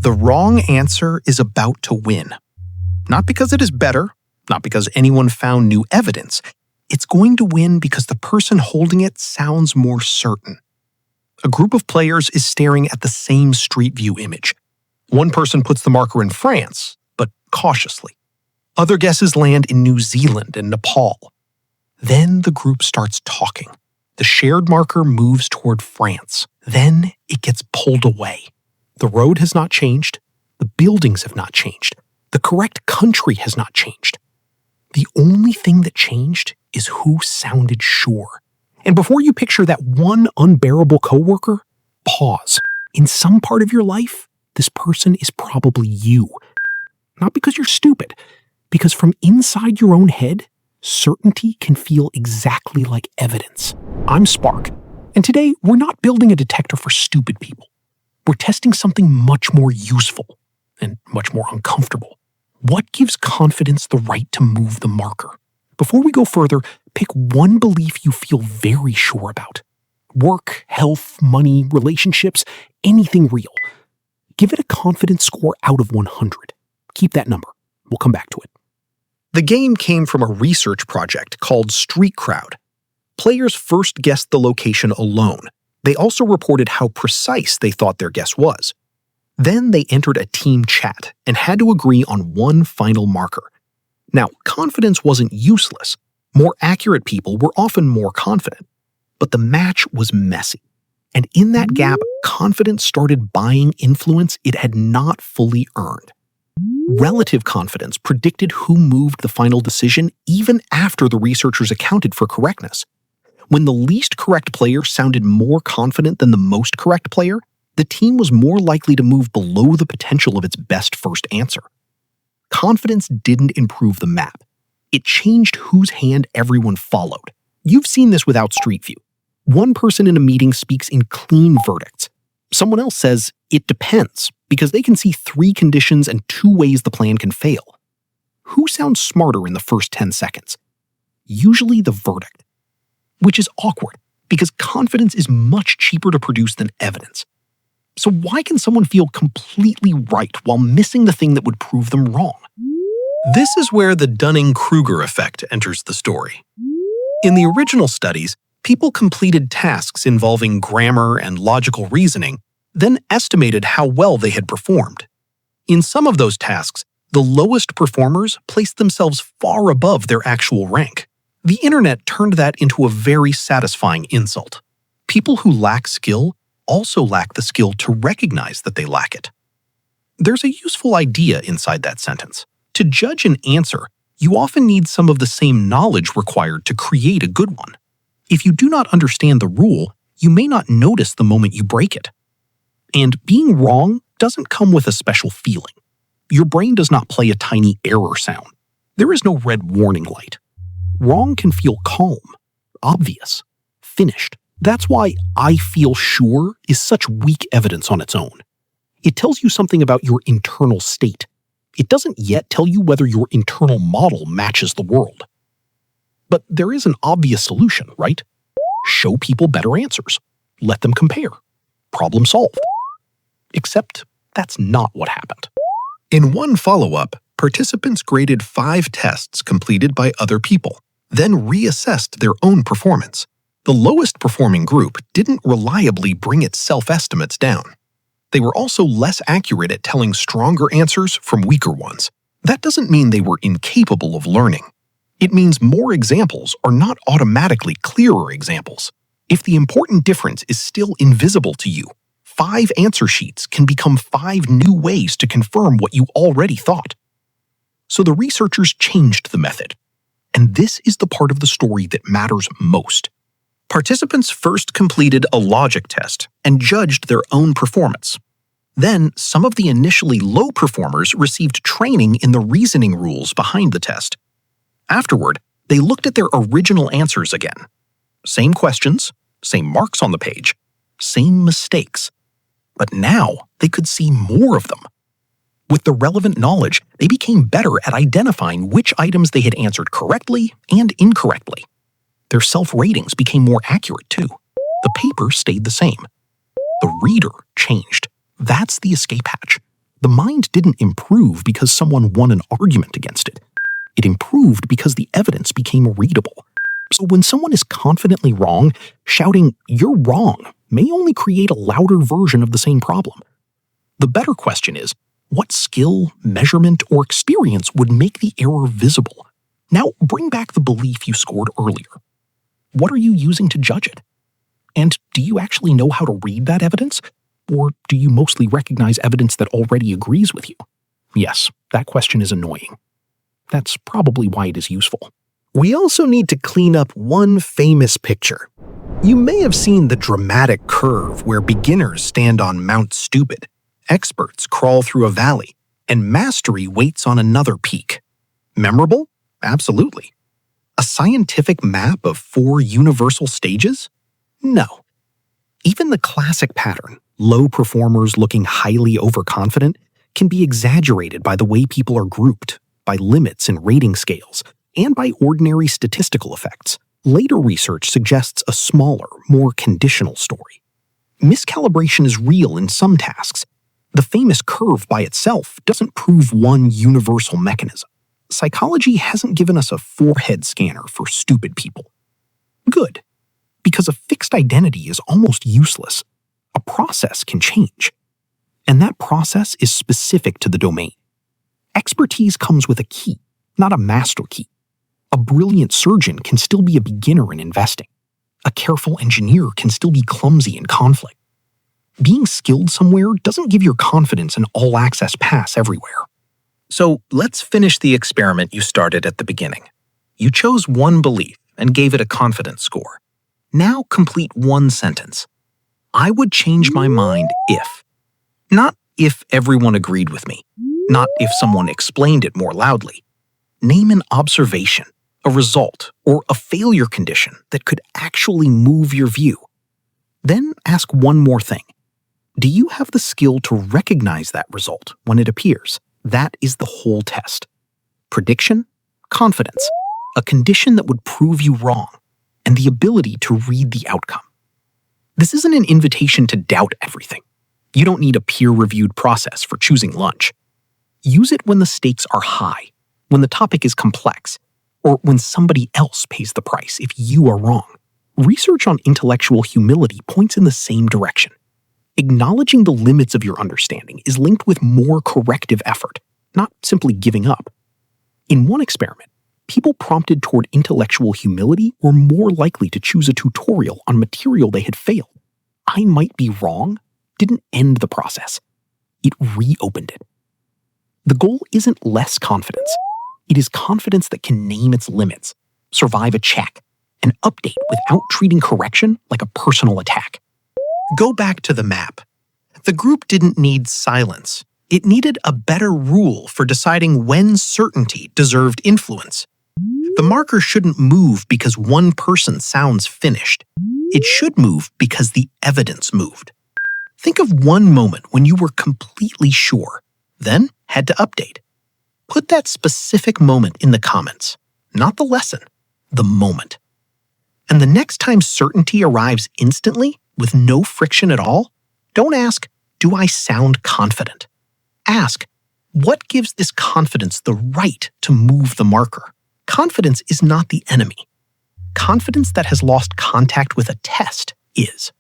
The wrong answer is about to win. Not because it is better, not because anyone found new evidence. It's going to win because the person holding it sounds more certain. A group of players is staring at the same Street View image. One person puts the marker in France, but cautiously. Other guesses land in New Zealand and Nepal. Then the group starts talking. The shared marker moves toward France. Then it gets pulled away. The road has not changed. The buildings have not changed. The correct country has not changed. The only thing that changed is who sounded sure. And before you picture that one unbearable coworker, pause. In some part of your life, this person is probably you. Not because you're stupid, because from inside your own head, certainty can feel exactly like evidence. I'm Spark, and today we're not building a detector for stupid people. We're testing something much more useful and much more uncomfortable. What gives confidence the right to move the marker? Before we go further, pick one belief you feel very sure about. Work, health, money, relationships, anything real. Give it a confidence score out of 100. Keep that number. We'll come back to it. The game came from a research project called StreetCrowd. Players first guessed the location alone. They also reported how precise they thought their guess was. Then they entered a team chat and had to agree on one final marker. Now, confidence wasn't useless. More accurate people were often more confident. But the match was messy. And in that gap, confidence started buying influence it had not fully earned. Relative confidence predicted who moved the final decision even after the researchers accounted for correctness. When the least correct player sounded more confident than the most correct player, the team was more likely to move below the potential of its best first answer. Confidence didn't improve the map. It changed whose hand everyone followed. You've seen this without Street View. One person in a meeting speaks in clean verdicts. Someone else says, it depends, because they can see 3 conditions and 2 ways the plan can fail. Who sounds smarter in the first 10 seconds? Usually the verdict. Which is awkward, because confidence is much cheaper to produce than evidence. So why can someone feel completely right while missing the thing that would prove them wrong? This is where the Dunning-Kruger Effect enters the story. In the original studies, people completed tasks involving grammar and logical reasoning, then estimated how well they had performed. In some of those tasks, the lowest performers placed themselves far above their actual rank. The internet turned that into a very satisfying insult. People who lack skill also lack the skill to recognize that they lack it. There's a useful idea inside that sentence. To judge an answer, you often need some of the same knowledge required to create a good one. If you do not understand the rule, you may not notice the moment you break it. And being wrong doesn't come with a special feeling. Your brain does not play a tiny error sound. There is no red warning light. Wrong can feel calm, obvious, finished. That's why "I feel sure" is such weak evidence on its own. It tells you something about your internal state. It doesn't yet tell you whether your internal model matches the world. But there is an obvious solution, right? Show people better answers. Let them compare. Problem solved. Except that's not what happened. In one follow-up, participants graded 5 tests completed by other people, then reassessed their own performance. The lowest performing group didn't reliably bring its self-estimates down. They were also less accurate at telling stronger answers from weaker ones. That doesn't mean they were incapable of learning. It means more examples are not automatically clearer examples. If the important difference is still invisible to you, 5 answer sheets can become 5 new ways to confirm what you already thought. So the researchers changed the method. And this is the part of the story that matters most. Participants first completed a logic test and judged their own performance. Then, some of the initially low performers received training in the reasoning rules behind the test. Afterward, they looked at their original answers again. Same questions, same marks on the page, same mistakes. But now, they could see more of them. With the relevant knowledge, they became better at identifying which items they had answered correctly and incorrectly. Their self-ratings became more accurate, too. The paper stayed the same. The reader changed. That's the escape hatch. The mind didn't improve because someone won an argument against it. It improved because the evidence became readable. So when someone is confidently wrong, shouting, "You're wrong," may only create a louder version of the same problem. The better question is, what skill, measurement, or experience would make the error visible? Now bring back the belief you scored earlier. What are you using to judge it? And do you actually know how to read that evidence? Or do you mostly recognize evidence that already agrees with you? Yes, that question is annoying. That's probably why it is useful. We also need to clean up one famous picture. You may have seen the dramatic curve where beginners stand on Mount Stupid, experts crawl through a valley, and mastery waits on another peak. Memorable? Absolutely. A scientific map of 4 universal stages? No. Even the classic pattern, low performers looking highly overconfident, can be exaggerated by the way people are grouped, by limits and rating scales, and by ordinary statistical effects. Later research suggests a smaller, more conditional story. Miscalibration is real in some tasks. The famous curve by itself doesn't prove one universal mechanism. Psychology hasn't given us a forehead scanner for stupid people. Good, because a fixed identity is almost useless. A process can change. And that process is specific to the domain. Expertise comes with a key, not a master key. A brilliant surgeon can still be a beginner in investing. A careful engineer can still be clumsy in conflict. Being skilled somewhere doesn't give your confidence an all-access pass everywhere. So let's finish the experiment you started at the beginning. You chose one belief and gave it a confidence score. Now complete one sentence. I would change my mind if. Not if everyone agreed with me. Not if someone explained it more loudly. Name an observation, a result, or a failure condition that could actually move your view. Then ask one more thing. Do you have the skill to recognize that result when it appears? That is the whole test. Prediction, confidence, a condition that would prove you wrong, and the ability to read the outcome. This isn't an invitation to doubt everything. You don't need a peer-reviewed process for choosing lunch. Use it when the stakes are high, when the topic is complex, or when somebody else pays the price if you are wrong. Research on intellectual humility points in the same direction. Acknowledging the limits of your understanding is linked with more corrective effort, not simply giving up. In one experiment, people prompted toward intellectual humility were more likely to choose a tutorial on material they had failed. I might be wrong didn't end the process. It reopened it. The goal isn't less confidence. It is confidence that can name its limits, survive a check, and update without treating correction like a personal attack. Go back to the map. The group didn't need silence. It needed a better rule for deciding when certainty deserved influence. The marker shouldn't move because one person sounds finished. It should move because the evidence moved. Think of one moment when you were completely sure, then had to update. Put that specific moment in the comments, not the lesson, the moment. And the next time certainty arrives instantly, with no friction at all, don't ask, do I sound confident? Ask, what gives this confidence the right to move the marker? Confidence is not the enemy. Confidence that has lost contact with a test is.